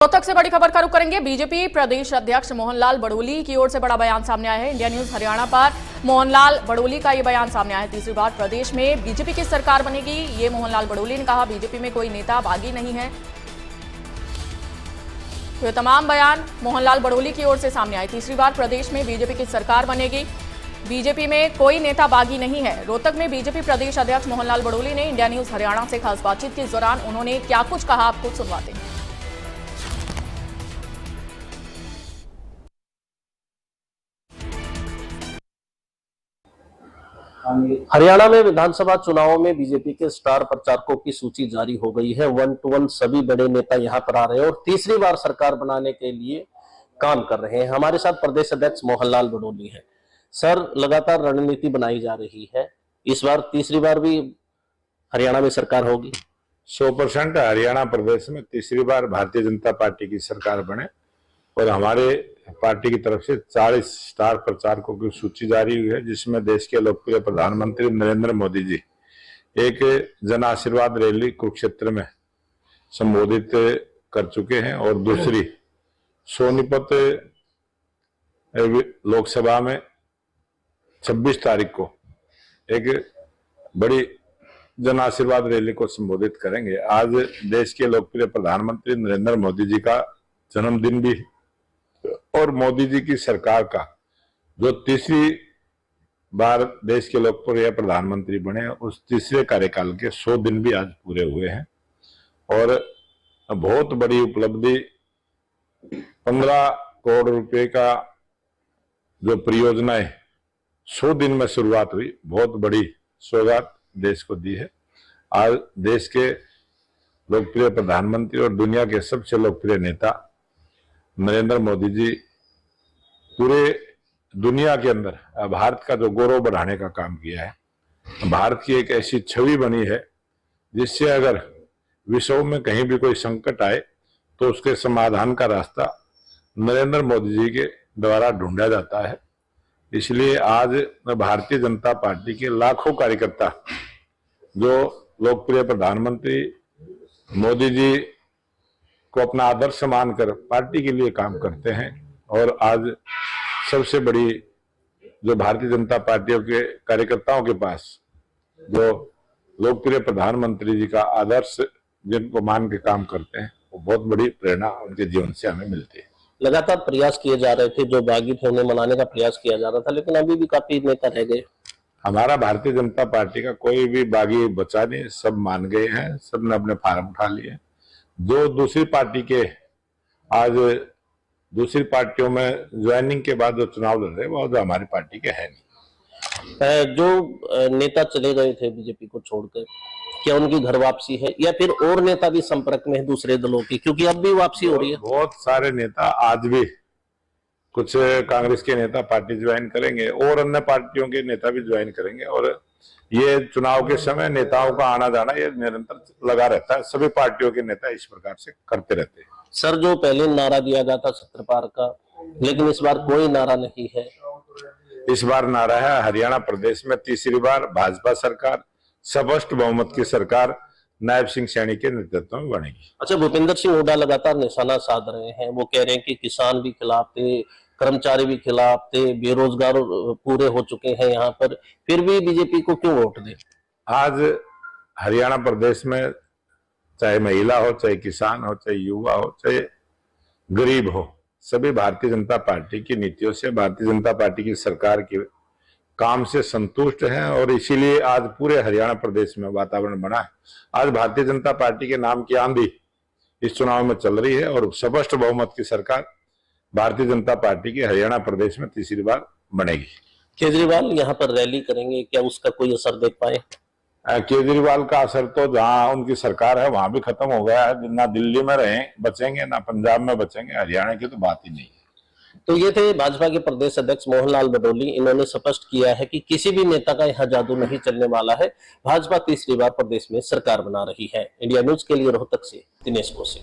रोहतक से बड़ी खबर का रुख करेंगे। बीजेपी प्रदेश अध्यक्ष मोहनलाल बड़ोली की ओर से बड़ा बयान सामने आया है। इंडिया न्यूज हरियाणा पर मोहनलाल बड़ोली का ये बयान सामने आया है। तीसरी बार प्रदेश में बीजेपी की सरकार बनेगी, ये मोहनलाल बड़ोली ने कहा। बीजेपी में कोई नेता बागी नहीं है। तो ये तमाम बयान मोहनलाल बड़ोली की ओर से सामने आए। तीसरी बार प्रदेश में बीजेपी की सरकार बनेगी, बीजेपी में कोई नेता बागी नहीं है। रोहतक में बीजेपी प्रदेश अध्यक्ष मोहनलाल बड़ोली ने इंडिया न्यूज हरियाणा से खास बातचीत के दौरान उन्होंने क्या कुछ कहा, आपको सुनवाते हैं। हरियाणा में विधानसभा चुनावों में बीजेपी के स्टार प्रचारकों की सूची जारी हो गई है। 1 to 1 सभी बड़े नेता यहां पर आ रहे हैं और तीसरी बार सरकार बनाने के लिए काम कर रहे हैं। हमारे साथ प्रदेश अध्यक्ष मोहनलाल बड़ोली हैं। सर, लगातार रणनीति बनाई जा रही है, इस बार तीसरी बार भी हरियाणा में सरकार होगी? 100% हरियाणा प्रदेश में तीसरी बार भारतीय जनता पार्टी की सरकार बने और हमारे पार्टी की तरफ से 40 स्टार प्रचारकों की सूची जारी हुई है, जिसमें देश के लोकप्रिय प्रधानमंत्री नरेंद्र मोदी जी एक जन आशीर्वाद रैली कुरुक्षेत्र में संबोधित कर चुके हैं और दूसरी सोनीपत लोकसभा में 26 तारीख को एक बड़ी जन आशीर्वाद रैली को संबोधित करेंगे। आज देश के लोकप्रिय प्रधानमंत्री नरेंद्र मोदी जी का जन्मदिन भी और मोदी जी की सरकार का जो तीसरी बार देश के लोकप्रिय प्रधानमंत्री बने, उस तीसरे कार्यकाल के 100 दिन भी आज पूरे हुए हैं और बहुत बड़ी उपलब्धि 15 करोड़ रुपए का जो परियोजनाएं 100 दिन में शुरुआत हुई, बहुत बड़ी सौगात देश को दी है। आज देश के लोकप्रिय प्रधानमंत्री और दुनिया के सबसे लोकप्रिय नेता नरेंद्र मोदी जी पूरे दुनिया के अंदर भारत का जो गौरव बढ़ाने का काम किया है। भारत की एक ऐसी छवि बनी है जिससे अगर विश्व में कहीं भी कोई संकट आए तो उसके समाधान का रास्ता नरेंद्र मोदी जी के द्वारा ढूंढा जाता है। इसलिए आज भारतीय जनता पार्टी के लाखों कार्यकर्ता जो लोकप्रिय प्रधानमंत्री मोदी जी को अपना आदर्श मानकर पार्टी के लिए काम करते हैं और आज सबसे बड़ी जो भारतीय जनता पार्टी के कार्यकर्ताओं के पास जो लोकप्रिय प्रधानमंत्री जी का आदर्श जिनको मान के काम करते हैं, वो बहुत बड़ी प्रेरणा उनके जीवन से हमें मिलती है। लगातार प्रयास किए जा रहे थे, जो बागी थे उन्हें मनाने का प्रयास किया जा रहा था, लेकिन अभी भी काफी नेता रह गए। हमारा भारतीय जनता पार्टी का कोई भी बागी बचा नहीं, सब मान गए हैं, सबने अपने फार्म उठा लिए। जो दूसरी पार्टी के आज दूसरी पार्टियों में ज्वाइनिंग के बाद जो चुनाव लड़ रहे हैं, वो जो हमारी पार्टी के है नहीं। जो नेता चले गए थे बीजेपी को छोड़कर, क्या उनकी घर वापसी है या फिर और नेता भी संपर्क में है दूसरे दलों की, क्योंकि अब भी वापसी हो रही है? बहुत सारे नेता आज भी, कुछ कांग्रेस के नेता पार्टी ज्वाइन करेंगे और अन्य पार्टियों के नेता भी ज्वाइन करेंगे और ये चुनाव के समय नेताओं का आना जाना ये निरंतर लगा रहता है। सभी पार्टियों के नेता इस प्रकार से करते रहते हैं। सर, जो पहले नारा दिया गया था 70 पार का, लेकिन इस बार कोई नारा नहीं है। इस बार नारा है हरियाणा प्रदेश में तीसरी बार भाजपा सरकार, स्पष्ट बहुमत की सरकार नायब सिंह सैनी के नेतृत्व में बनेगी। अच्छा, भूपेंद्र सिंह हुड्डा लगातार निशाना साध रहे हैं। वो कह रहे हैं कि किसान भी खिलाफ थे, कर्मचारी भी खिलाफ थे, बेरोजगार पूरे हो चुके हैं यहाँ पर, फिर भी बीजेपी को क्यों वोट दें? आज हरियाणा प्रदेश में चाहे महिला हो, चाहे किसान हो, चाहे युवा हो, चाहे गरीब हो, सभी भारतीय जनता पार्टी की नीतियों से, भारतीय जनता पार्टी की सरकार के काम से संतुष्ट हैं और इसीलिए आज पूरे हरियाणा प्रदेश में वातावरण बना है। आज भारतीय जनता पार्टी के नाम की आंधी इस चुनाव में चल रही है और स्पष्ट बहुमत की सरकार भारतीय जनता पार्टी की हरियाणा प्रदेश में तीसरी बार बनेगी। केजरीवाल यहाँ पर रैली करेंगे, क्या उसका कोई असर देख पाए? केजरीवाल का असर तो जहां उनकी सरकार है वहां भी खत्म हो गया है। ना दिल्ली में रहे बचेंगे, ना पंजाब में बचेंगे, हरियाणा की तो बात ही नहीं है। तो ये थे भाजपा के प्रदेश अध्यक्ष मोहनलाल बड़ोली। इन्होंने स्पष्ट किया है कि किसी भी नेता का यहाँ जादू नहीं चलने वाला है। भाजपा तीसरी बार प्रदेश में सरकार बना रही है। इंडिया न्यूज के लिए रोहतक से दिनेश कोसे।